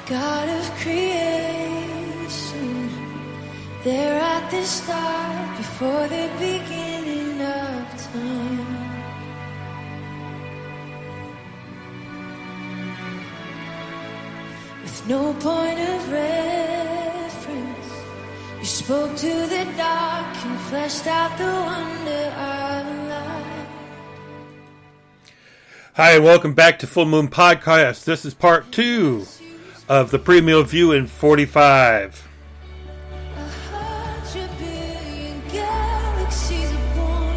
God of creation, there at the start, before the beginning of time. With no point of reference, you spoke to the dark and fleshed out the wonder of life. Hi, and welcome back to Full Moon Podcast. This is part 2 of the pre-meal view in 45. 100 billion galaxies are born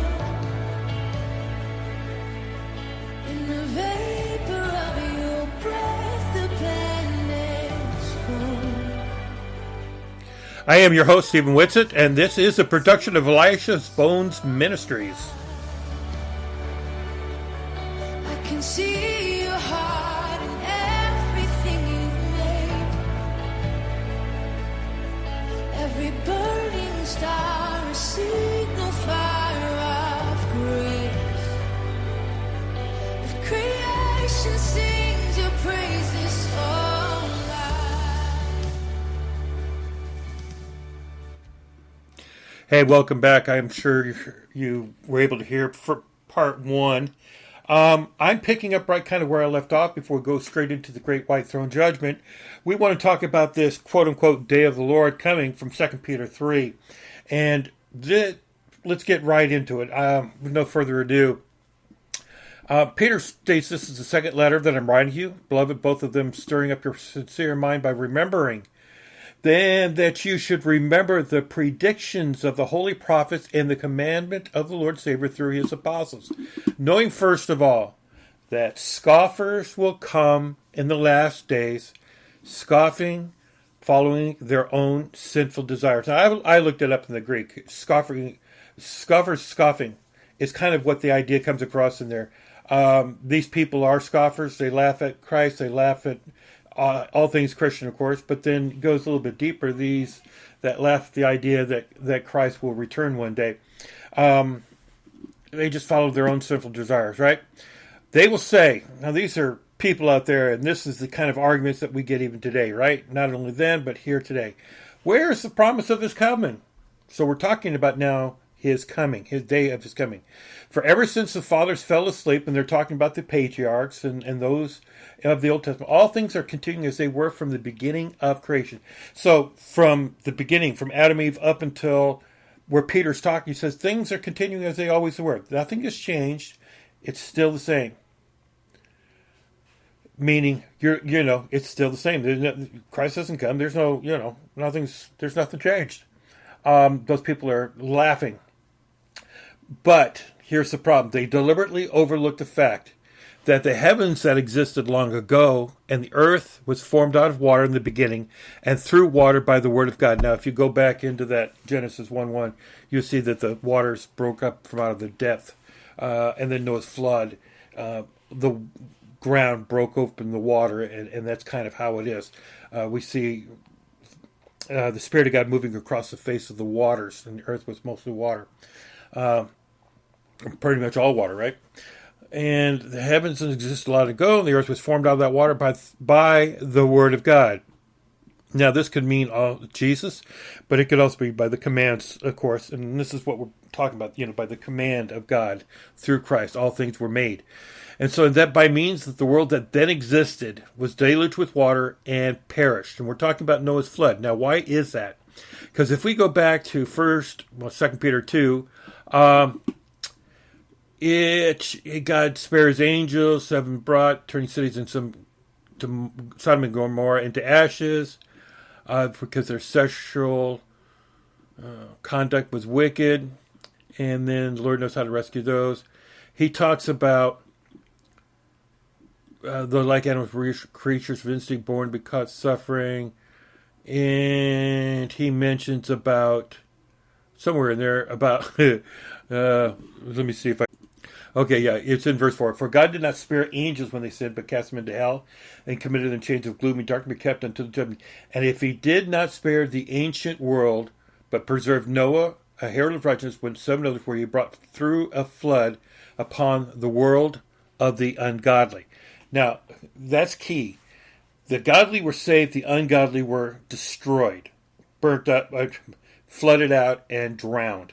in the vapor of your breath, the planets form. I am your host, Stephen Whitsitt, and this is a production of Elisha's Bones Ministries. I can see your heart in everything you've made. Every burning star, a signal fire of grace. If creation sings your praises so loud. Hey, welcome back. I'm sure you were able to hear for part 1. I'm picking up right kind of where I left off before we go straight into the Great White Throne Judgment. We want to talk about this quote-unquote Day of the Lord coming from 2 Peter 3. And let's get right into it. With no further ado. Peter states this is the second letter that I'm writing to you. Beloved, both of them stirring up your sincere mind by remembering. Then that you should remember the predictions of the holy prophets and the commandment of the Lord Savior through his apostles, knowing first of all that scoffers will come in the last days, scoffing, following their own sinful desires. Now, I looked it up in the Greek. Scoffers scoffing is kind of what the idea comes across in there. These people are scoffers. They laugh at Christ. They laugh at all things Christian, of course, but then it goes a little bit deeper. These that left the idea that Christ will return one day. They just follow their own sinful desires, right? They will say, now these are people out there, and this is the kind of arguments that we get even today, right? Not only then, but here today. Where is the promise of his coming? So we're talking about now his coming, his day of his coming. For ever since the fathers fell asleep, and they're talking about the patriarchs and those of the Old Testament, all things are continuing as they were from the beginning of creation. So from the beginning, from Adam and Eve up until where Peter's talking, he says things are continuing as they always were. Nothing has changed. It's still the same. Meaning, it's still the same. Christ hasn't come. There's there's nothing changed. Those people are laughing. But here's the problem. They deliberately overlooked the fact that the heavens that existed long ago and the earth was formed out of water in the beginning and through water by the word of God. Now, if you go back into that Genesis 1:1, you'll see that the waters broke up from out of the depth. And then Noah's flood, the ground broke open the water, and that's kind of how it is. We see the Spirit of God moving across the face of the waters, and the earth was mostly water. Pretty much all water, right? And the heavens existed long ago, and the earth was formed out of that water by the word of God. Now, this could mean Jesus, but it could also be by the commands, of course, and this is what we're talking about, by the command of God through Christ, all things were made. And so that by means that the world that then existed was deluged with water and perished. And we're talking about Noah's flood. Now, why is that? Because if we go back to 2 Peter 2, God spares angels, having brought, turning cities to Sodom and Gomorrah into ashes, because their sexual conduct was wicked, and then the Lord knows how to rescue those. He talks about the like animals, creatures of instinct born because suffering, and he mentions about somewhere in there about let me see if I. Okay, yeah, it's in verse 4. For God did not spare angels when they sinned, but cast them into hell, and committed them chains of gloomy darkness, be kept unto the judgment. And if he did not spare the ancient world, but preserved Noah, a herald of righteousness, when 7 others were, he brought through a flood upon the world of the ungodly. Now, that's key. The godly were saved, the ungodly were destroyed, burnt up, flooded out, and drowned.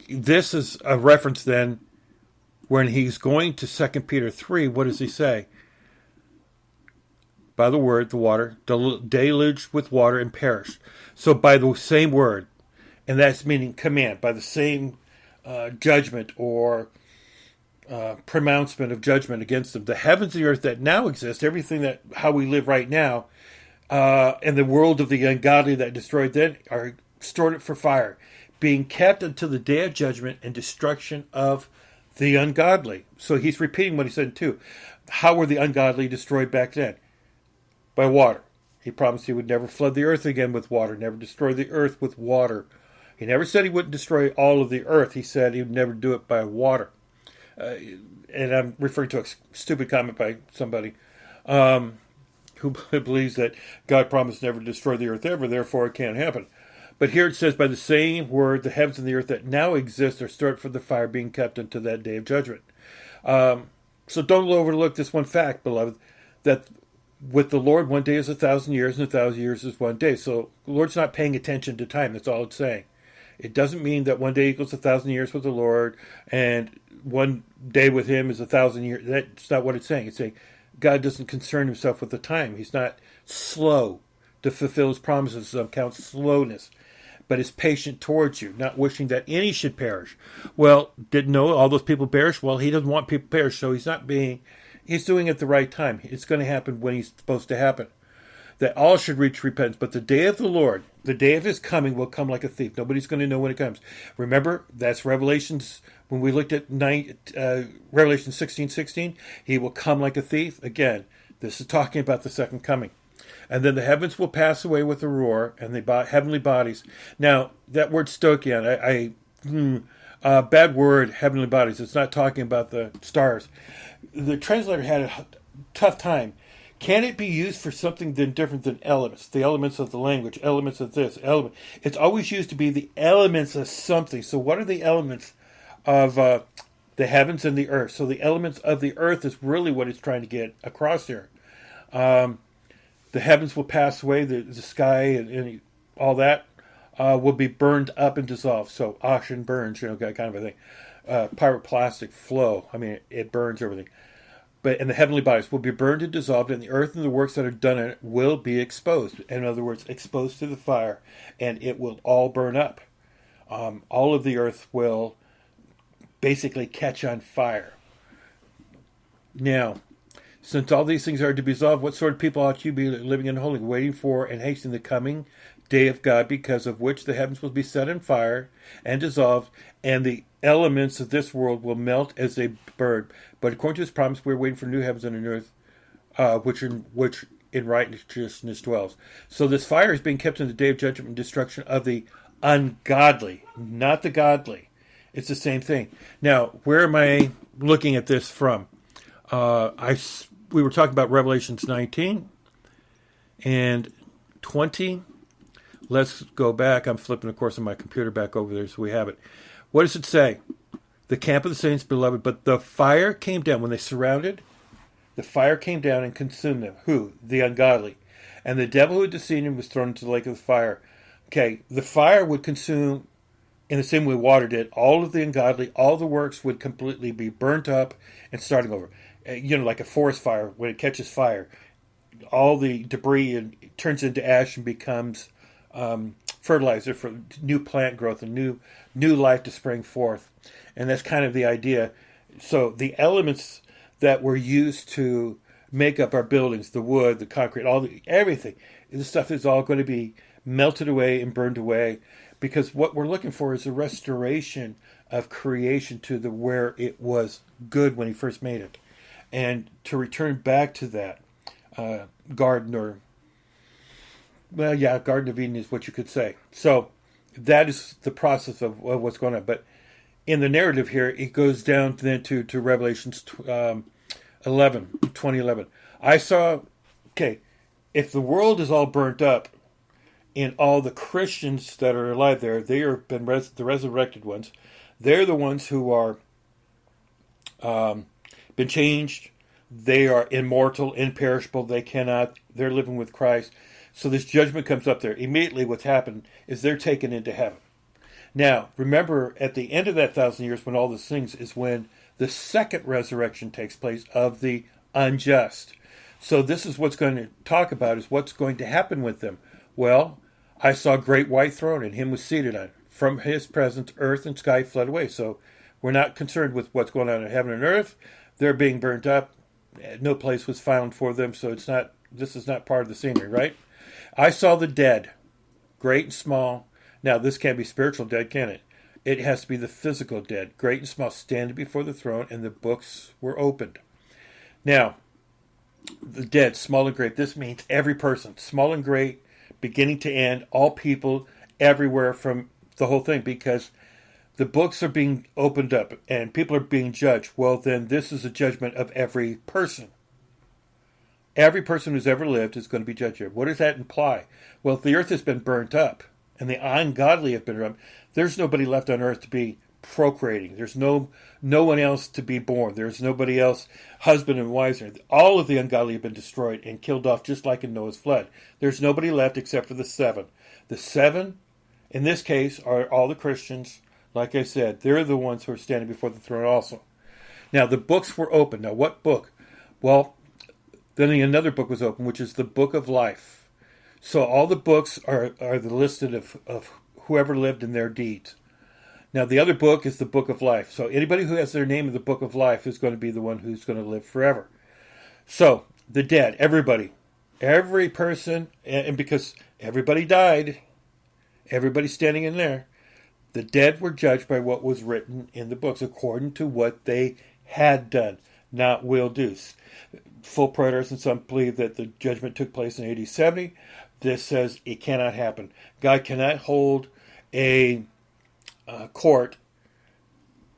This is a reference then when he's going to 2 Peter 3. What does he say? By the word, the water, deluged with water and perished. So by the same word, and that's meaning command, by the same judgment or pronouncement of judgment against them. The heavens and the earth that now exist, everything that how we live right now, and the world of the ungodly that destroyed then are stored up for fire, being kept until the day of judgment and destruction of the ungodly. So he's repeating what he said too. How were the ungodly destroyed back then? By water. He promised he would never flood the earth again with water, never destroy the earth with water. He never said he wouldn't destroy all of the earth. He said he would never do it by water. And I'm referring to a stupid comment by somebody who believes that God promised never to destroy the earth ever, therefore it can't happen. But here it says, by the same word, the heavens and the earth that now exist are stored for the fire, being kept unto that day of judgment. So don't overlook this one fact, beloved, that with the Lord, 1 day is 1,000 years, and 1,000 years is 1 day. So the Lord's not paying attention to time. That's all it's saying. It doesn't mean that 1 day equals 1,000 years with the Lord, and 1 day with Him is 1,000 years. That's not what it's saying. It's saying God doesn't concern Himself with the time. He's not slow to fulfill His promises. Some count slowness, but is patient towards you, not wishing that any should perish. Well, didn't know all those people perish? Well, He doesn't want people to perish, so He's doing it at the right time. It's going to happen when He's supposed to happen. That all should reach repentance. But the day of the Lord, the day of His coming, will come like a thief. Nobody's going to know when it comes. Remember, that's Revelations. When we looked at Revelation 16:16, He will come like a thief. Again, this is talking about the second coming. And then the heavens will pass away with a roar, and the heavenly bodies. Now, that word stoichion, bad word, heavenly bodies. It's not talking about the stars. The translator had a tough time. Can it be used for something then different than elements? The elements of the language, elements of this, element. It's always used to be the elements of something. So what are the elements of the heavens and the earth? So the elements of the earth is really what it's trying to get across here. The heavens will pass away, the sky and all that will be burned up and dissolved. So ocean burns, kind of a thing. Pyroclastic flow. I mean, it burns everything. And the heavenly bodies will be burned and dissolved, and the earth and the works that are done in it will be exposed. In other words, exposed to the fire, and it will all burn up. All of the earth will basically catch on fire. Now, since all these things are to be dissolved, what sort of people ought you be living in holiness, waiting for and hastening the coming day of God, because of which the heavens will be set on fire and dissolved, and the elements of this world will melt as they burn. But according to His promise, we're waiting for new heavens and a new earth, which in righteousness dwells. So this fire is being kept in the day of judgment and destruction of the ungodly, not the godly. It's the same thing. Now, where am I looking at this from? We were talking about Revelations 19 and 20. Let's go back. I'm flipping, of course, on my computer back over there so we have it. What does it say? The camp of the saints, beloved, but the fire came down. When they surrounded, the fire came down and consumed them. Who? The ungodly. And the devil who had deceived him was thrown into the lake of the fire. Okay, the fire would consume, in the same way water did, all of the ungodly. All the works would completely be burnt up and starting over. Like a forest fire, when it catches fire, all the debris turns into ash and becomes fertilizer for new plant growth and new life to spring forth. And that's kind of the idea. So the elements that were used to make up our buildings, the wood, the concrete, everything, this stuff is all going to be melted away and burned away, because what we're looking for is a restoration of creation to where it was good when He first made it, and to return back to that garden, Garden of Eden is what you could say. So that is the process of what's going on. But in the narrative here, it goes down then to Revelations 2011. I saw, if the world is all burnt up, and all the Christians that are alive there, they have been the resurrected ones. They're the ones who are been changed. They are immortal, imperishable. They're living with Christ. So this judgment comes up there. Immediately what's happened is they're taken into heaven. Now, remember, at the end of that 1,000 years, when all these things is when the second resurrection takes place of the unjust. So this is what's going to talk about, is what's going to happen with them. Well, I saw a great white throne, and him was seated on it. From his presence, earth and sky fled away. So we're not concerned with what's going on in heaven and earth. They're being burnt up. No place was found for them, so this is not part of the scenery, right? I saw the dead, great and small. Now, this can't be spiritual dead, can it? It has to be the physical dead, great and small, standing before the throne, and the books were opened. Now, the dead, small and great, this means every person, small and great, beginning to end, all people, everywhere from the whole thing, because the books are being opened up and people are being judged. Well, then this is a judgment of every person. Every person who's ever lived is going to be judged here. What does that imply? Well, if the earth has been burnt up and the ungodly have been run, there's nobody left on earth to be procreating. There's no one else to be born. There's nobody else, husband and wives. All of the ungodly have been destroyed and killed off, just like in Noah's flood. There's nobody left except for the seven. The seven, in this case, are all the Christians. Like I said, they're the ones who are standing before the throne also. Now, the books were open. Now, what book? Well, then another book was open, which is the book of life. So all the books are the listed of whoever lived in their deeds. Now, the other book is the book of life. So anybody who has their name in the book of life is going to be the one who's going to live forever. So the dead, everybody, every person, and because everybody died, everybody's standing in there, the dead were judged by what was written in the books according to what they had done, not will do. Full preterists and some believe that the judgment took place in AD 70. This says it cannot happen. God cannot hold a court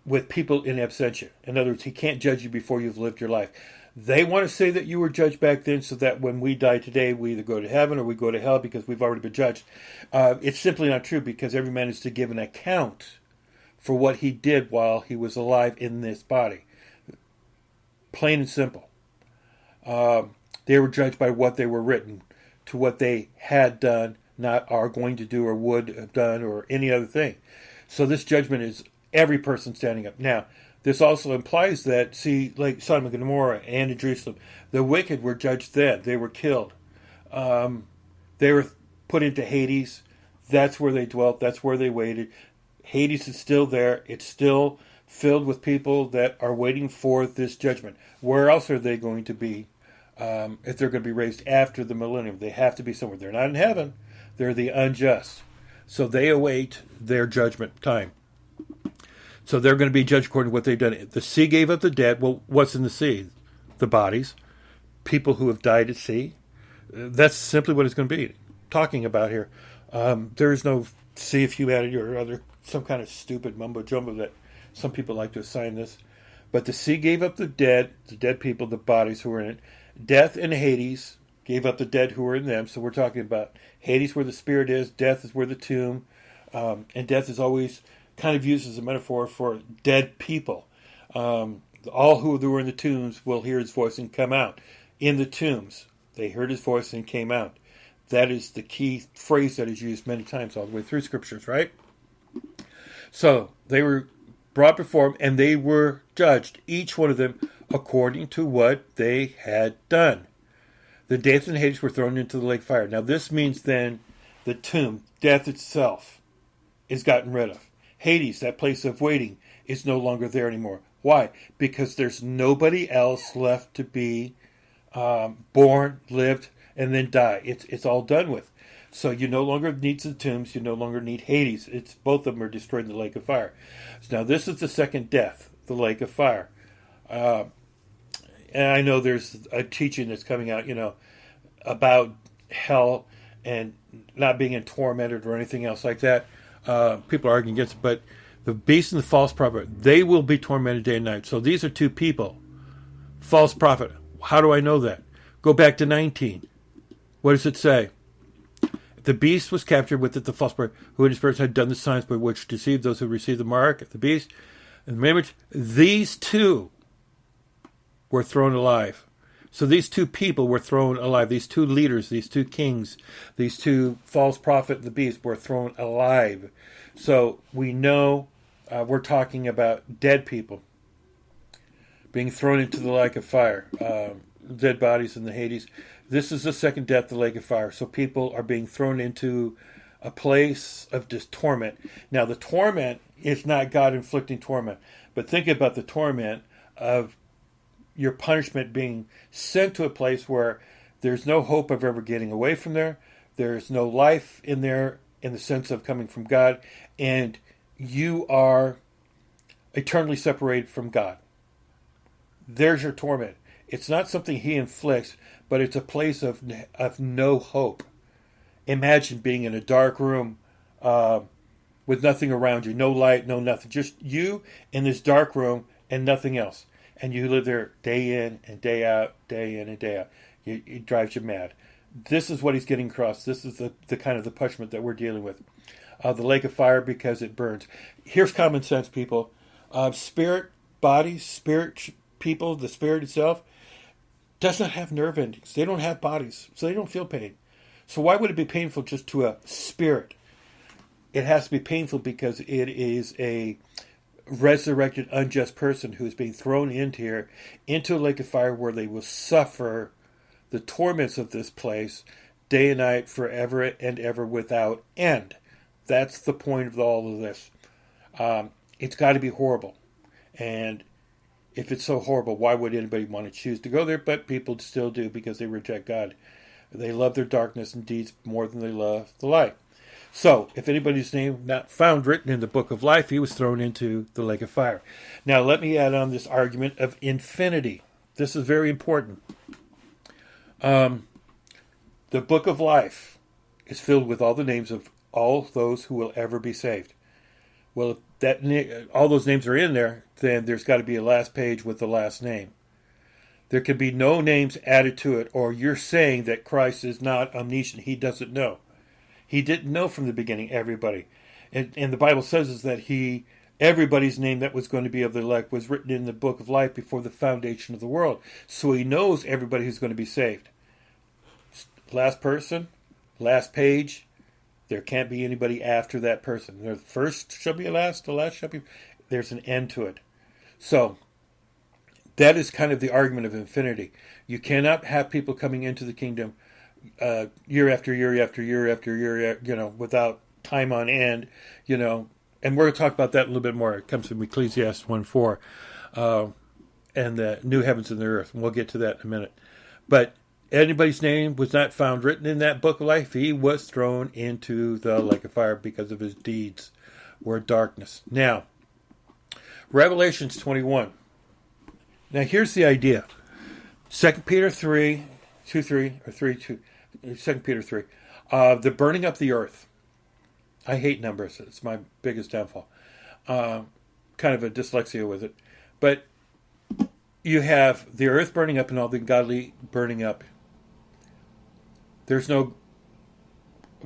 with people in absentia. In other words, he can't judge you before you've lived your life. They want to say that you were judged back then so that when we die today, we either go to heaven or we go to hell because we've already been judged. It's simply not true, because every man is to give an account for what he did while he was alive in this body. Plain and simple. They were judged by what they were written, to what they had done, not are going to do or would have done or any other thing. So this judgment is every person standing up. Now, this also implies that, see, like Sodom and Gomorrah and in Jerusalem, the wicked were judged then. They were killed. They were put into Hades. That's where they dwelt. That's where they waited. Hades is still there. It's still filled with people that are waiting for this judgment. Where else are they going to be if they're going to be raised after the millennium? They have to be somewhere. They're not in heaven. They're the unjust. So they await their judgment time. So they're going to be judged according to what they've done. The sea gave up the dead. Well, what's in the sea? The bodies. People who have died at sea. That's simply what it's going to be talking about here. There is no sea of humanity or other some kind of stupid mumbo-jumbo that some people like to assign this. But the sea gave up the dead people, the bodies who were in it. Death and Hades gave up the dead who were in them. So we're talking about Hades where the spirit is, death is where the tomb, and death is always kind of used as a metaphor for dead people. All who were in the tombs will hear his voice and come out. In the tombs, they heard his voice and came out. That is the key phrase that is used many times all the way through scriptures, right? So they were brought before him and they were judged, each one of them, according to what they had done. The death and Hades were thrown into the lake of fire. Now this means then the tomb, death itself, is gotten rid of. Hades, that place of waiting, is no longer there anymore. Why? Because there's nobody else left to be born, lived, and then die. It's all done with. So you no longer need the tombs. You no longer need Hades. It's both of them are destroyed in the lake of fire. So now this is the second death, the lake of fire. And I know there's a teaching that's coming out, about hell and not being tormented or anything else like that. People are arguing against it, but the beast and the false prophet, they will be tormented day and night. So these are two people. False prophet. How do I know that? Go back to 19. What does it say? The beast was captured with it, the false prophet, who in his person had done the signs by which deceived those who received the mark of the beast and the image. These two were thrown alive. So these two people were thrown alive. These two leaders, these two kings, these two false prophet and the beast were thrown alive. So we know we're talking about dead people being thrown into the lake of fire, dead bodies in the Hades. This is the second death, the lake of fire. So people are being thrown into a place of just torment. Now, the torment is not God inflicting torment, but think about the torment of your punishment being sent to a place where there's no hope of ever getting away from there. There's no life in there in the sense of coming from God, and you are eternally separated from God. There's your torment. It's not something he inflicts, but it's a place of no hope. Imagine being in a dark room with nothing around you, no light, no nothing, just you in this dark room and nothing else. And you live there day in and day out, day in and day out. It drives you mad. This is what he's getting across. This is the kind of the punishment that we're dealing with. The lake of fire because it burns. Here's common sense, people. Spirit bodies, spirit people, the spirit itself does not have nerve endings. They don't have bodies, so they don't feel pain. So why would it be painful just to a spirit? It has to be painful because it is a resurrected, unjust person who is being thrown into a lake of fire where they will suffer the torments of this place day and night, forever and ever, without end. That's the point of all of this. It's got to be horrible. And if it's so horrible, why would anybody want to choose to go there? But people still do because they reject God. They love their darkness and deeds more than they love the light. So, if anybody's name not found written in the book of life, he was thrown into the lake of fire. Now, let me add on this argument of infinity. This is very important. The book of life is filled with all the names of all those who will ever be saved. Well, if all those names are in there, then there's got to be a last page with the last name. There can be no names added to it, or you're saying that Christ is not omniscient. He doesn't know. He didn't know from the beginning everybody. And the Bible says is that everybody's name that was going to be of the elect was written in the book of life before the foundation of the world. So he knows everybody who's going to be saved. Last person, last page, there can't be anybody after that person. The first shall be last, the last shall be... There's an end to it. So, that is kind of the argument of infinity. You cannot have people coming into the kingdom year after year after year after year, without time on end, and we're going to talk about that a little bit more. It comes from Ecclesiastes 1:4, and the new heavens and the earth, and we'll get to that in a minute. But anybody's name was not found written in that book of life. He was thrown into the lake of fire because of his deeds were darkness. Now, Revelations 21. Now, here's the idea. 2 Peter 3, 2, 3, or 3, 2, 2 Peter 3. The burning up the earth. I hate numbers. It's my biggest downfall. Kind of a dyslexia with it. But you have the earth burning up and all the godly burning up. There's no...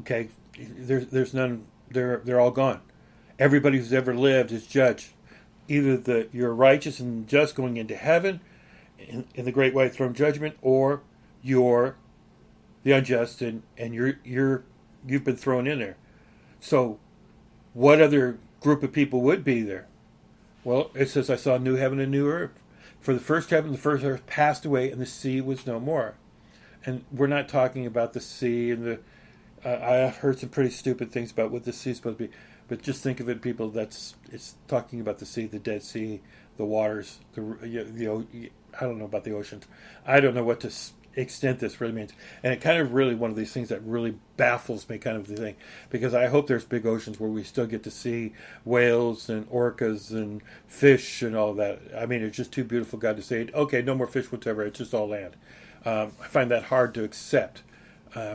Okay, there's none... They're all gone. Everybody who's ever lived is judged. Either you're righteous and just going into heaven in the great white throne judgment, or you're the unjust and you've been thrown in there. So, what other group of people would be there? Well, it says, I saw a new heaven and new earth. For the first heaven and the first earth passed away, and the sea was no more. And we're not talking about the sea and I've heard some pretty stupid things about what the sea is supposed to be. But just think of it, people. It's talking about the sea, the Dead Sea, the waters. I don't know about the oceans. I don't know what to extent this really means. And it kind of really one of these things that really baffles me, kind of the thing, because I hope there's big oceans where we still get to see whales and orcas and fish and all that. I mean, it's just too beautiful, God, to say, okay, no more fish, whatever. It's just all land. I find that hard to accept.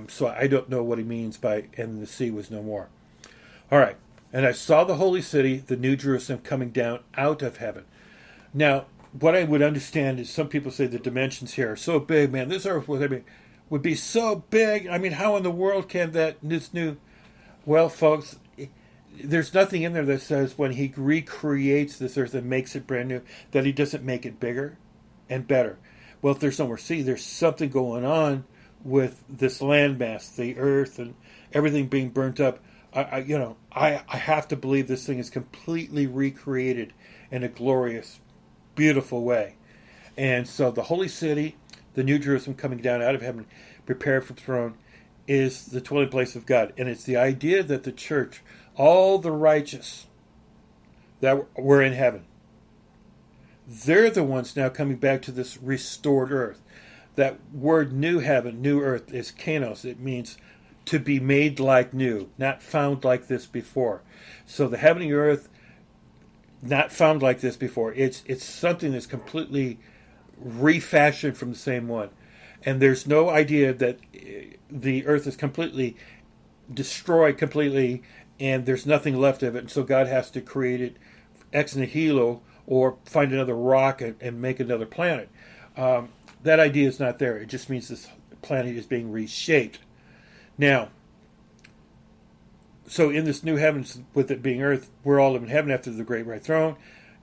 So I don't know what he means by "and the sea was no more." All right. And I saw the holy city, the new Jerusalem, coming down out of heaven. Now, what I would understand is some people say the dimensions here are so big, man. This earth would be so big. I mean, how in the world can this new... Well, folks, there's nothing in there that says when he recreates this earth and makes it brand new, that he doesn't make it bigger. and better. Well, if there's no more sea, there's something going on with this landmass, the earth, and everything being burnt up. I have to believe this thing is completely recreated in a glorious, beautiful way. And so the holy city, the New Jerusalem coming down out of heaven, prepared for the throne, is the dwelling place of God. And it's the idea that the church, all the righteous that were in heaven, they're the ones now coming back to this restored earth. That word new heaven, new earth is kanos. It means to be made like new, not found like this before. So the heavenly earth, not found like this before. It's something that's completely refashioned from the same one. And there's no idea that the earth is completely destroyed completely and there's nothing left of it. And so God has to create it ex nihilo or find another rock and make another planet. That idea is not there. It just means this planet is being reshaped. Now, so in this new heavens, with it being earth, we're all in heaven after the great white throne.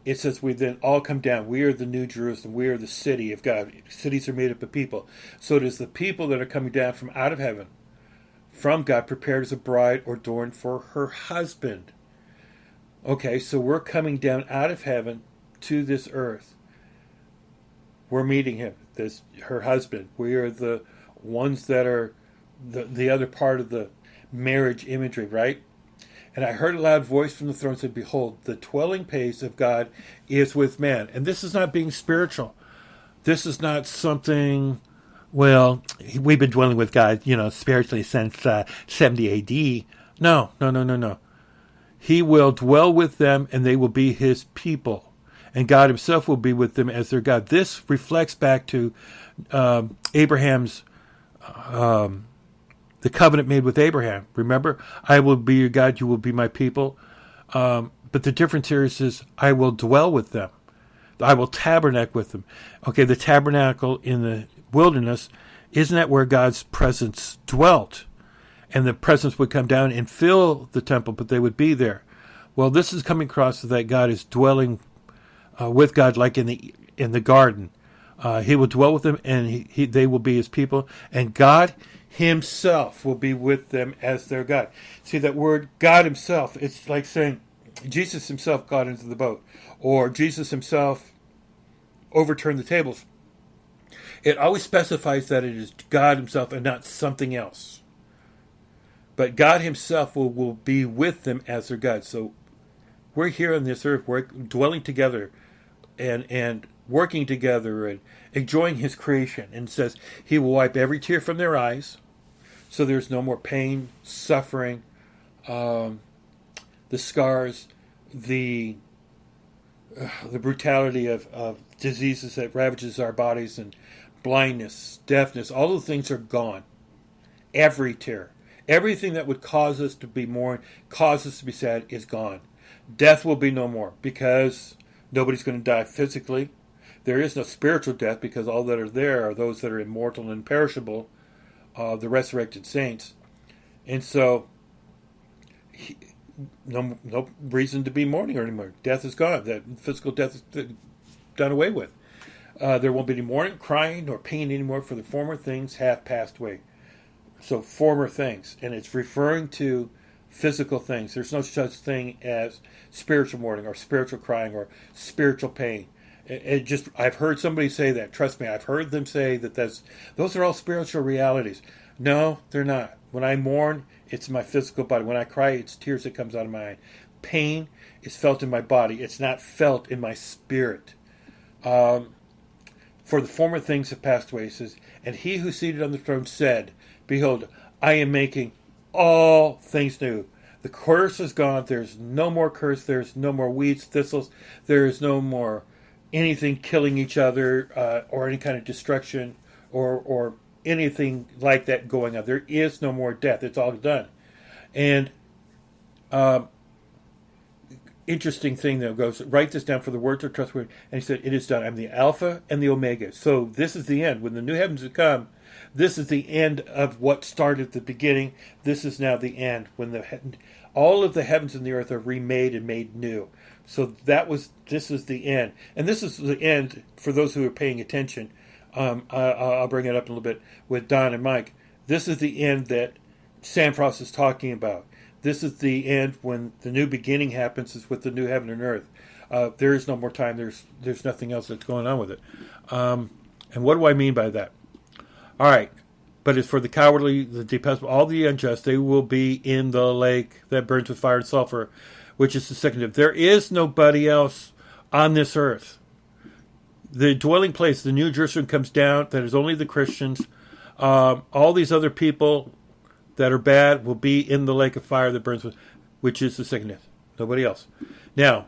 It says we then all come down. We are the New Jerusalem. We are the city of God. Cities are made up of people. So it is the people that are coming down from out of heaven, from God, prepared as a bride or adorned for her husband. Okay, so we're coming down out of heaven to this earth. We're meeting him, her husband. We are the ones that are the other part of the marriage imagery, right? And I heard a loud voice from the throne said, "Behold, the dwelling place of God is with man." And this is not being spiritual. This is not something, well, we've been dwelling with God, spiritually since 70 AD. No. He will dwell with them and they will be his people. And God himself will be with them as their God. This reflects back to Abraham's the covenant made with Abraham. Remember, I will be your God, you will be my people. But the difference here is I will dwell with them. I will tabernacle with them. Okay, the tabernacle in the wilderness, isn't that where God's presence dwelt? And the presence would come down and fill the temple, but they would be there. Well, this is coming across that God is dwelling with God like in the garden. He will dwell with them, and they will be his people. And God himself will be with them as their God. See that word, God himself, it's like saying Jesus himself got into the boat, or Jesus himself overturned the tables. It always specifies that it is God himself and not something else. But God himself will be with them as their God. So we're here on this earth, we're dwelling together and working together and enjoying his creation. And it says he will wipe every tear from their eyes. So there's no more pain, suffering, the scars, the brutality of diseases that ravages our bodies, and blindness, deafness. All those things are gone. Every tear. Everything that would cause us to be mourn, cause us to be sad, is gone. Death will be no more because nobody's going to die physically. There is no spiritual death because all that are there are those that are immortal and imperishable, the resurrected saints. And so, no reason to be mourning anymore. Death is gone. That physical death is done away with. There won't be any mourning, crying, nor pain anymore, for the former things have passed away. So former things, and it's referring to physical things. There's no such thing as spiritual mourning or spiritual crying or spiritual pain. I've heard somebody say that. Trust me, I've heard them say that those are all spiritual realities. No, they're not. When I mourn, it's my physical body. When I cry, it's tears that comes out of my eye. Pain is felt in my body. It's not felt in my spirit. For the former things have passed away, it says, and he who seated on the throne said, "Behold, I am making all things new." The curse is gone. There's no more curse. There's no more weeds, thistles. There is no more anything killing each other or any kind of destruction or anything like that going on. There is no more death. It's all done. And interesting thing that goes, write this down, for the words are trustworthy. And he said, it is done. I'm the Alpha and the Omega. So this is the end. When the new heavens have come, this is the end of what started at the beginning. This is now the end, when all of the heavens and the earth are remade and made new. So this is the end. And this is the end, for those who are paying attention. I'll bring it up a little bit with Don and Mike. This is the end that Sam Frost is talking about. This is the end when the new beginning happens, is with the new heaven and earth. There is no more time. There's nothing else that's going on with it. And what do I mean by that? All right. But as for the cowardly, the detestable, all the unjust, they will be in the lake that burns with fire and sulfur, which is the second death. There is nobody else on this earth. The dwelling place, the New Jerusalem, comes down. That is only the Christians. All these other people that are bad will be in the lake of fire that burns with, which is the second death. Nobody else. Now,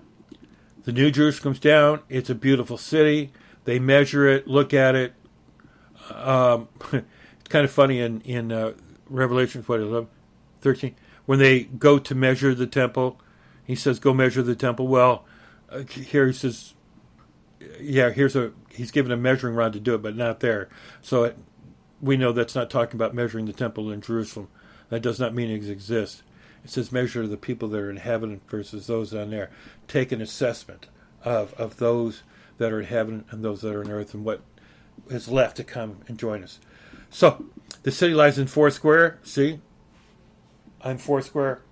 the New Jerusalem comes down. It's a beautiful city. They measure it, look at it. It's kind of funny in Revelation 13, when they go to measure the temple. He says, go measure the temple. Well, here he says, yeah, he's given a measuring rod to do it, but not there. So we know that's not talking about measuring the temple in Jerusalem. That does not mean it exists. It says measure the people that are in heaven versus those down there. Take an assessment of those that are in heaven and those that are on earth, and what is left to come and join us. So, the city lies in Foursquare. See? I'm Foursquare.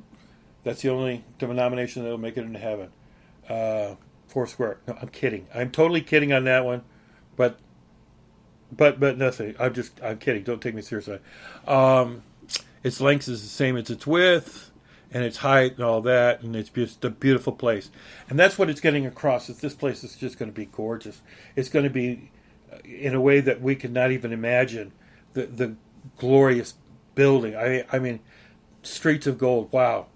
That's the only denomination that will make it into heaven. Foursquare. No, I'm kidding. I'm totally kidding on that one. But nothing. I'm kidding. Don't take me seriously. Its length is the same as its width, and its height and all that, and it's just a beautiful place. And that's what it's getting across, is this place is just going to be gorgeous. It's going to be in a way that we could not even imagine. The glorious building. I mean, streets of gold. Wow.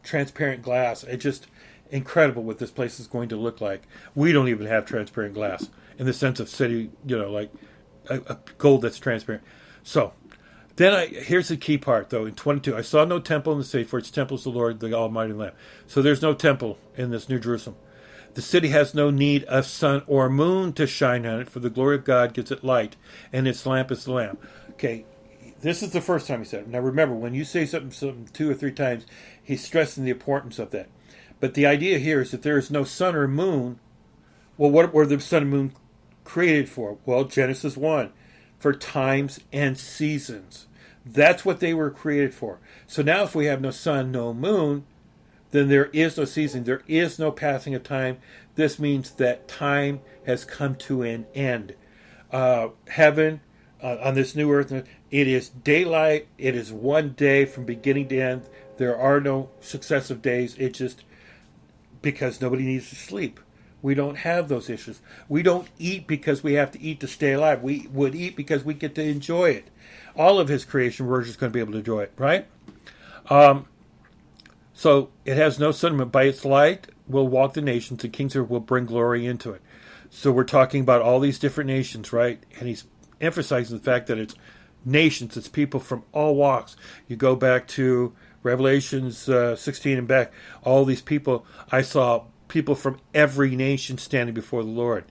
Transparent glass. It's just incredible what this place is going to look like. We don't even have transparent glass in the sense of city, like a gold that's transparent. So, then here's the key part, though. In 22, I saw no temple in the city, for its temple is the Lord, the Almighty Lamb. So there's no temple in this New Jerusalem. The city has no need of sun or moon to shine on it, for the glory of God gives it light, and its lamp is the Lamb. Okay, this is the first time he said it. Now remember, when you say something 2 or 3 times, he's stressing the importance of that. But the idea here is that there is no sun or moon. Well, what were the sun and moon created for? Well, Genesis 1, for times and seasons. That's what they were created for. So now if we have no sun, no moon, then there is no season. There is no passing of time. This means that time has come to an end. Heaven, on this new earth, it is daylight. It is one day from beginning to end. There are no successive days. It's just because nobody needs to sleep. We don't have those issues. We don't eat because we have to eat to stay alive. We would eat because we get to enjoy it. All of his creation, we're just going to be able to enjoy it, right? So it has no sun, but by its light will walk the nations, and kings will bring glory into it. So we're talking about all these different nations, right? And he's emphasizing the fact that it's nations, it's people from all walks. You go back to Revelations 16 and back, all these people, I saw people from every nation standing before the Lord.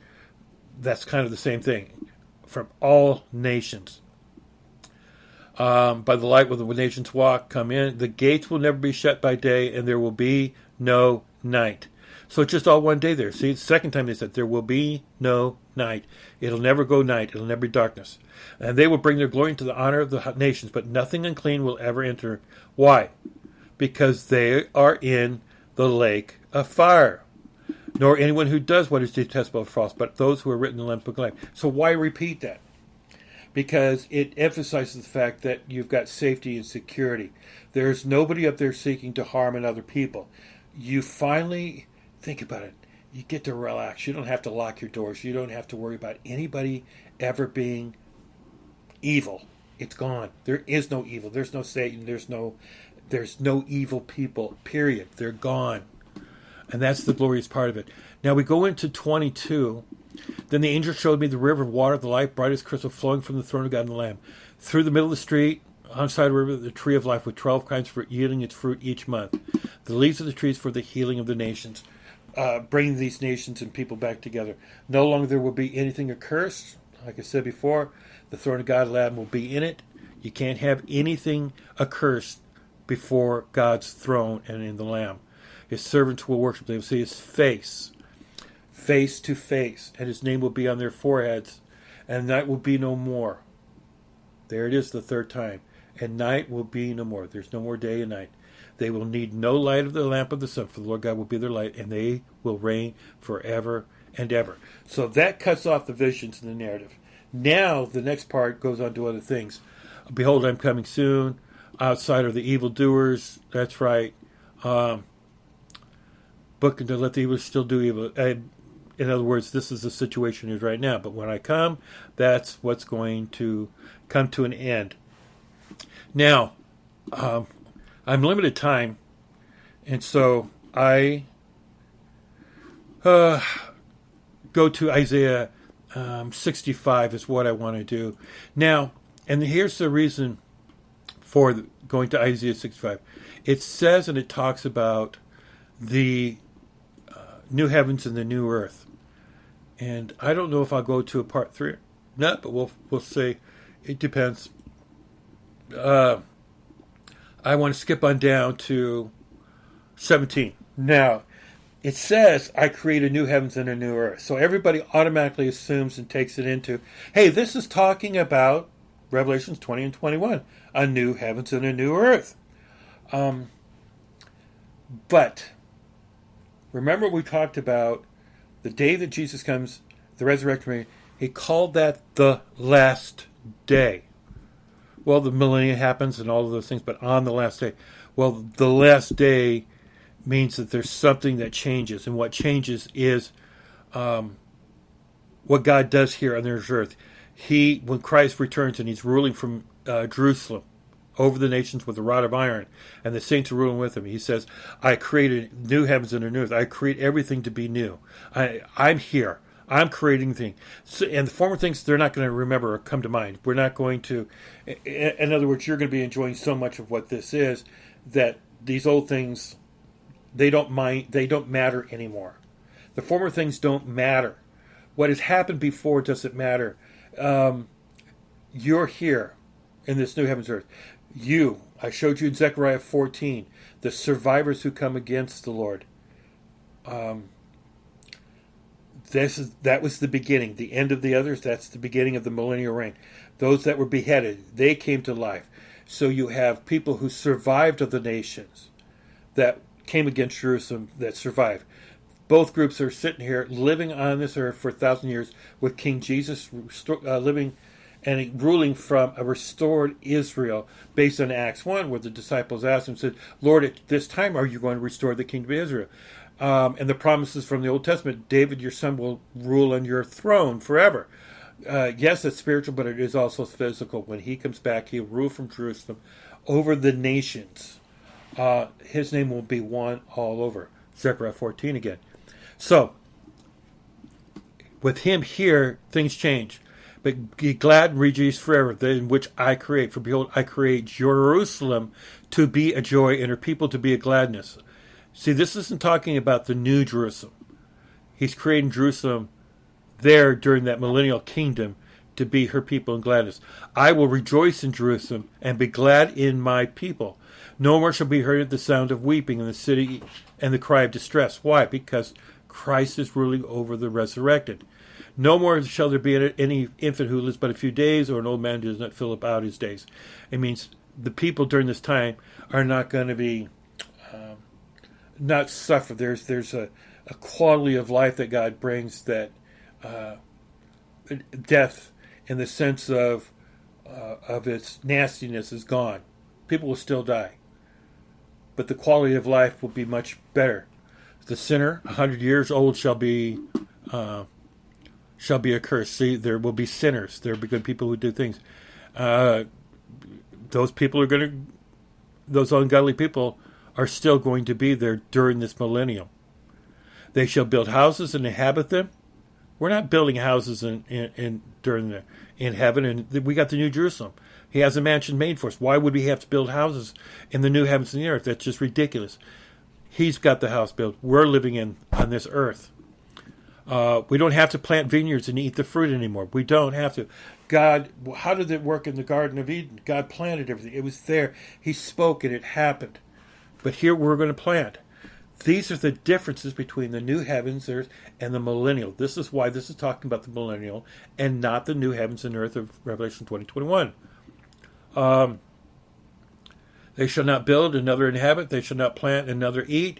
That's kind of the same thing, from all nations. By the light will the nations walk, come in. The gates will never be shut by day, and there will be no night. So it's just all one day there. See, it's the second time they said there will be no night. It'll never go night. It'll never be darkness. And they will bring their glory into the honor of the nations, but nothing unclean will ever enter. Why? Because they are in the lake of fire. Nor anyone who does what is detestable of frost, but those who are written in the Lamb's Book of Life. So why repeat that? Because it emphasizes the fact that you've got safety and security. There's nobody up there seeking to harm another people. You finally, think about it, you get to relax. You don't have to lock your doors. You don't have to worry about anybody ever being evil. It's gone. There is no evil. There's no Satan. There's no evil people, period. They're gone. And that's the glorious part of it. Now we go into 22. Then the angel showed me the river of water of the life, bright as crystal, flowing from the throne of God and the Lamb. Through the middle of the street, alongside the river, the tree of life with 12 kinds for yielding its fruit each month. The leaves of the trees for the healing of the nations, bringing these nations and people back together. No longer there will be anything accursed. Like I said before, the throne of God, Lamb, will be in it. You can't have anything accursed before God's throne and in the Lamb. His servants will worship. They will see his face, face to face, and his name will be on their foreheads, and night will be no more. There it is the third time. And night will be no more. There's no more day and night. They will need no light of the lamp of the sun, for the Lord God will be their light, and they will reign forever and ever. So that cuts off the visions in the narrative. Now the next part goes on to other things. Behold, I'm coming soon. Outside are the evildoers. That's right. Book and to let the evil still do evil. In other words, this is the situation is right now. But when I come, that's what's going to come to an end. Now, I'm limited time, and so I go to Isaiah 65 is what I want to do. Now, and here's the reason for going to Isaiah 65. It says and it talks about the new heavens and the new earth. And I don't know if I'll go to a part 3 or not, but we'll say it depends. I want to skip on down to 17. Now, it says, I create a new heavens and a new earth. So everybody automatically assumes and takes it into, hey, this is talking about Revelations 20 and 21, a new heavens and a new earth. But remember we talked about the day that Jesus comes, the resurrection, he called that the last day. Well, the millennium happens and all of those things, but on the last day. Well, the last day means that there's something that changes, and what changes is what God does here on this earth. When Christ returns and he's ruling from Jerusalem over the nations with a rod of iron, and the saints are ruling with him, he says, I created new heavens and a new earth. I create everything to be new. I'm here. I'm creating things. So, and the former things, they're not going to remember or come to mind. We're not going to, in other words, you're going to be enjoying so much of what this is that these old things, they don't matter anymore. The former things don't matter. What has happened before doesn't matter. You're here in this new heavens and earth. I showed you in Zechariah 14, the survivors who come against the Lord. That was the beginning. The end of the others, that's the beginning of the millennial reign. Those that were beheaded, they came to life. So you have people who survived of the nations that came against Jerusalem that survived. Both groups are sitting here living on this earth for 1,000 years with King Jesus living and ruling from a restored Israel based on Acts 1, where the disciples asked him, said, Lord, at this time are you going to restore the kingdom of Israel? And the promises from the Old Testament, David, your son, will rule on your throne forever. Yes, it's spiritual, but it is also physical. When he comes back, he'll rule from Jerusalem over the nations. His name will be one all over. Zechariah 14 again. So, with him here, things change. But be glad and rejoice forever, in which I create. For behold, I create Jerusalem to be a joy, and her people to be a gladness. See, this isn't talking about the new Jerusalem. He's creating Jerusalem there during that millennial kingdom to be her people in gladness. I will rejoice in Jerusalem and be glad in my people. No more shall be heard the sound of weeping in the city and the cry of distress. Why? Because Christ is ruling over the resurrected. No more shall there be any infant who lives but a few days, or an old man who does not fill up out his days. It means the people during this time are not going to be not suffer. There's a quality of life that God brings that death, in the sense of its nastiness, is gone. People will still die, but the quality of life will be much better. The sinner, 100 years old, shall be accursed. See, there will be sinners. There will be good people who do things. Those ungodly people are still going to be there during this millennium. They shall build houses and inhabit them. We're not building houses during in heaven, and we got the New Jerusalem. He has a mansion made for us. Why would we have to build houses in the new heavens and the earth? That's just ridiculous. He's got the house built. We're living on this earth. We don't have to plant vineyards and eat the fruit anymore. We don't have to. God, how did it work in the Garden of Eden? God planted everything. It was there. He spoke and it happened. But here we're going to plant. These are the differences between the new heavens, earth, and the millennial. This is why this is talking about the millennial and not the new heavens and earth of Revelation 20:21. They shall not build, another inhabit. They shall not plant, another eat.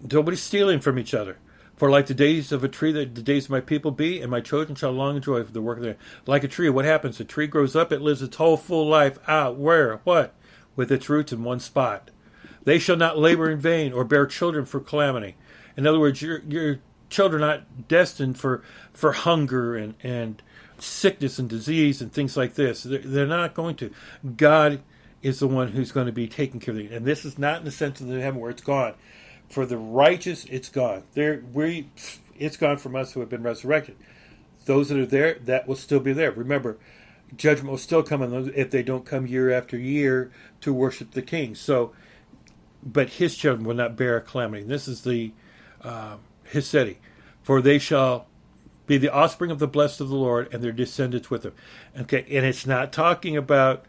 Nobody's stealing from each other. For like the days of a tree, that the days of my people be, and my children shall long enjoy for the work of their. Like a tree, what happens? A tree grows up, it lives its whole full life out. Where? What? With its roots in one spot. They shall not labor in vain, or bear children for calamity. In other words, your children are not destined for hunger and sickness and disease and things like this. They're not going to. God is the one who's going to be taking care of it. And this is not in the sense of the heaven where it's gone. For the righteous, it's gone. It's gone from us who have been resurrected. Those that are there, that will still be there. Remember, judgment will still come on those if they don't come year after year to worship the King. So, but his children will not bear a calamity. This is the Hesedi. For they shall be the offspring of the blessed of the Lord, and their descendants with them. Okay, and it's not talking about.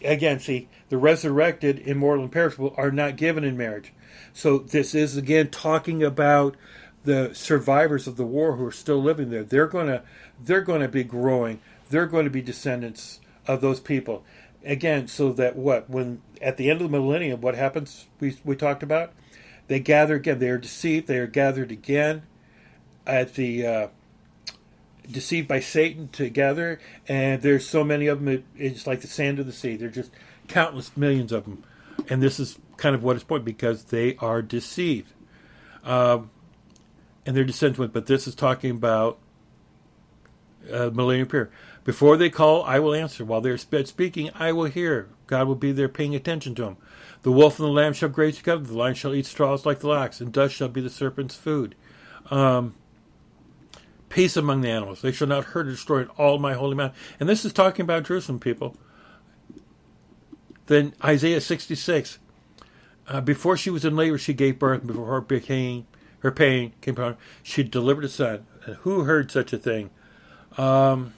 Again, see, the resurrected, immortal, and perishable are not given in marriage. So this is, again, talking about the survivors of the war who are still living there. They're going to be growing. They're going to be descendants of those people. Again, so that when at the end of the millennium, what happens, we talked about? They gather again. They are deceived. They are gathered again at the... deceived by Satan together, and there's so many of them, it's like the sand of the sea. They're just countless millions of them. And this is kind of what it's point, because they are deceived. And they're descendants, but this is talking about millennium period. Before they call, I will answer. While they're speaking, I will hear. God will be there paying attention to them. The wolf and the lamb shall graze together. The lion shall eat straws like the ox, and dust shall be the serpent's food. Peace among the animals. They shall not hurt or destroy all my holy mountain. And this is talking about Jerusalem, people. Then Isaiah 66. Before she was in labor, she gave birth. Before her pain came upon her, she delivered a son. And who heard such a thing? Point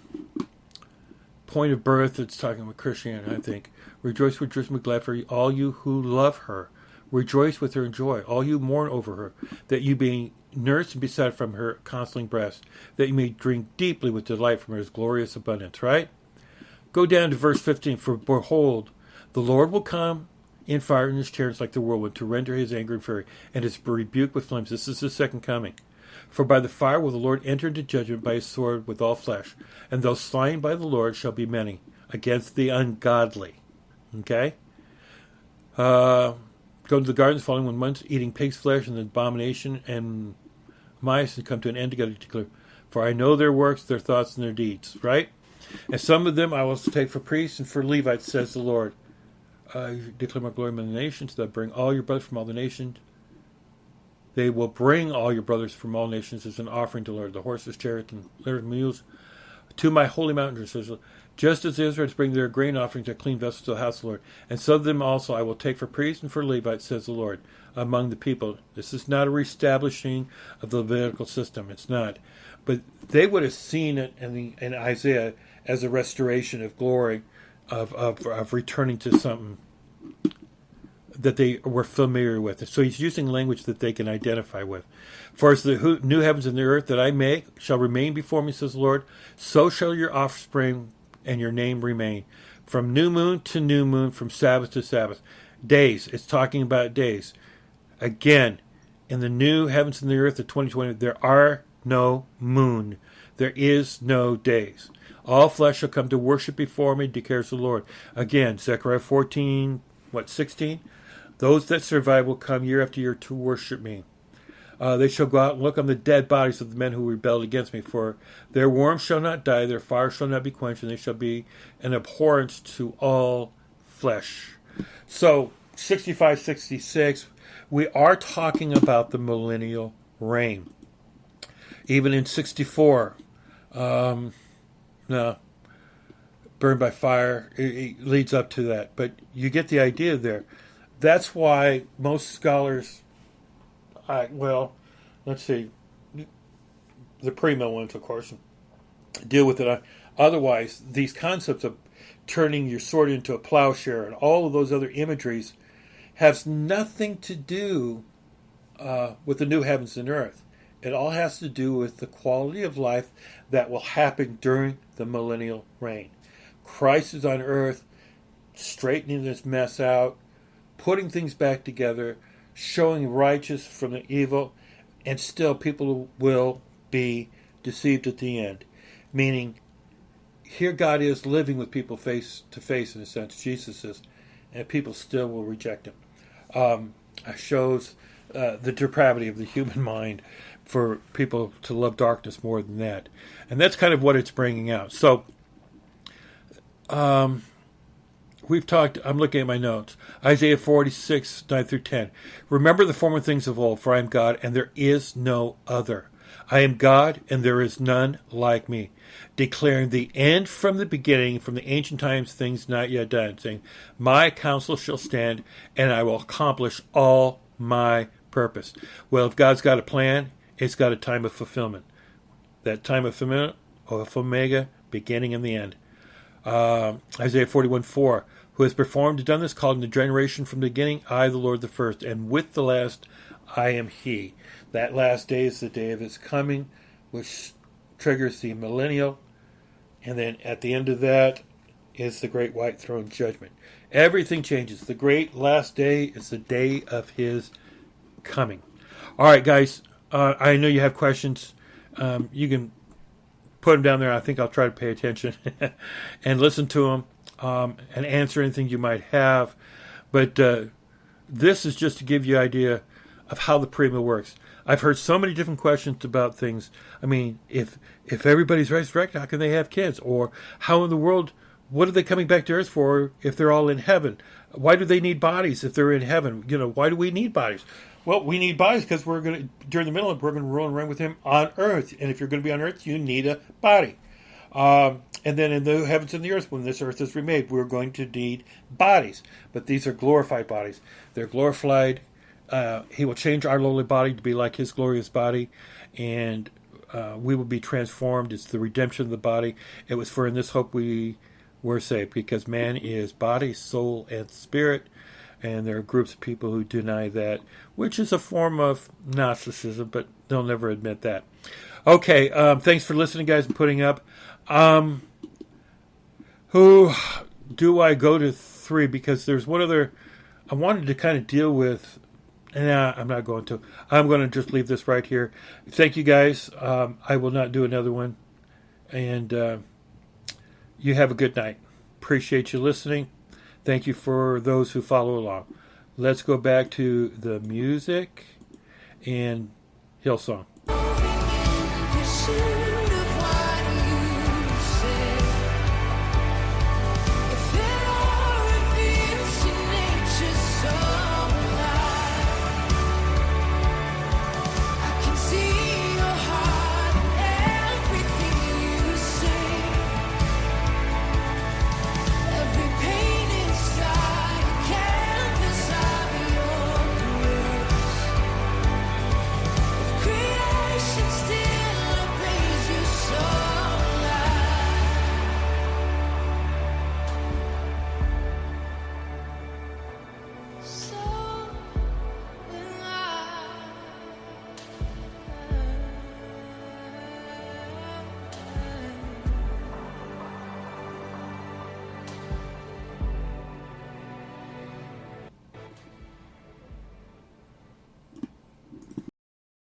of birth, it's talking about Christianity, I think. Rejoice with Jerusalem, be glad for you, all you who love her. Rejoice with her in joy, all you mourn over her, that you being nursed and beside from her consoling breast, that you may drink deeply with delight from her glorious abundance, right? Go down to verse 15. For behold, the Lord will come in fire in his chariots like the whirlwind, to render his anger and fury, and his rebuke with flames. This is his second coming. For by the fire will the Lord enter into judgment by his sword with all flesh, and those slain by the Lord shall be many, against the ungodly. Okay? Go to the gardens following when once eating pig's flesh and the abomination and mice, and come to an end together, declare, for I know their works, their thoughts, and their deeds. Right? And some of them I will take for priests and for Levites, says the Lord. Declare my glory among the nations, that bring all your brothers from all the nations. They will bring all your brothers from all nations as an offering to the Lord, the horses, chariots, and litters, mules, to my holy mountain, says the Lord. Just as the Israelites bring their grain offerings to clean vessels to the house of the Lord. And so them also I will take for priests and for Levites, says the Lord, among the people. This is not a reestablishing of the Levitical system. It's not. But they would have seen it in Isaiah as a restoration of glory, of returning to something that they were familiar with. So he's using language that they can identify with. For as the new heavens and the earth that I make shall remain before me, says the Lord, so shall your offspring and your name remain. From new moon to new moon, from Sabbath to Sabbath. Days. It's talking about days. Again, in the new heavens and the earth of 2020, there are no moon. There is no days. All flesh shall come to worship before me, declares the Lord. Again, Zechariah 14, 16? Those that survive will come year after year to worship me. They shall go out and look on the dead bodies of the men who rebelled against me, for their worms shall not die, their fire shall not be quenched, and they shall be an abhorrence to all flesh. So, 65, 66, we are talking about the millennial reign. Even in 64, no, burned by fire. It leads up to that. But you get the idea there. That's why most scholars, let's see, the pre-mill ones, of course, deal with it. Otherwise, these concepts of turning your sword into a plowshare and all of those other imageries has nothing to do with the new heavens and earth. It all has to do with the quality of life that will happen during the millennial reign. Christ is on earth, straightening this mess out, putting things back together, showing righteous from the evil, and still people will be deceived at the end. Meaning, here God is living with people face to face, in a sense, Jesus is, and people still will reject him. Shows the depravity of the human mind for people to love darkness more than that. And that's kind of what it's bringing out. So, we've talked, I'm looking at my notes. Isaiah 46, 9 through 10. Remember the former things of old, for I am God, and there is no other. I am God, and there is none like me, declaring the end from the beginning, from the ancient times, things not yet done, saying, my counsel shall stand, and I will accomplish all my purpose. Well, if God's got a plan, it's got a time of fulfillment. That time of fulfillment, of Omega, beginning and the end. Isaiah 41:4, who has performed and done this, called in the generation from the beginning, I, the Lord, the first, and with the last, I am he. That last day is the day of his coming, which triggers the millennial, and then at the end of that is the great white throne judgment. Everything changes. The great last day is the day of his coming. All right, guys, I know you have questions. You can put them down there. I think I'll try to pay attention and listen to them and answer anything you might have. But this is just to give you an idea of how the pre-mill works. I've heard so many different questions about things. I mean, if everybody's resurrected, how can they have kids? Or how in the world, what are they coming back to earth for if they're all in heaven? Why do they need bodies if they're in heaven? Why do we need bodies? Well, we need bodies because we're going to, during the middle, we're going to rule and reign with him on earth. And if you're going to be on earth, you need a body. And then in the heavens and the earth, when this earth is remade, we're going to need bodies. But these are glorified bodies. They're glorified. He will change our lowly body to be like his glorious body. And we will be transformed. It's the redemption of the body. It was for in this hope we were saved. Because man is body, soul, and spirit. And there are groups of people who deny that, which is a form of Gnosticism, but they'll never admit that. Okay, thanks for listening, guys, and putting up. Who do I go to 3? Because there's one other I wanted to kind of deal with. Nah, I'm not going to. I'm going to just leave this right here. Thank you, guys. I will not do another one. And you have a good night. Appreciate you listening. Thank you for those who follow along. Let's go back to the music and Hillsong.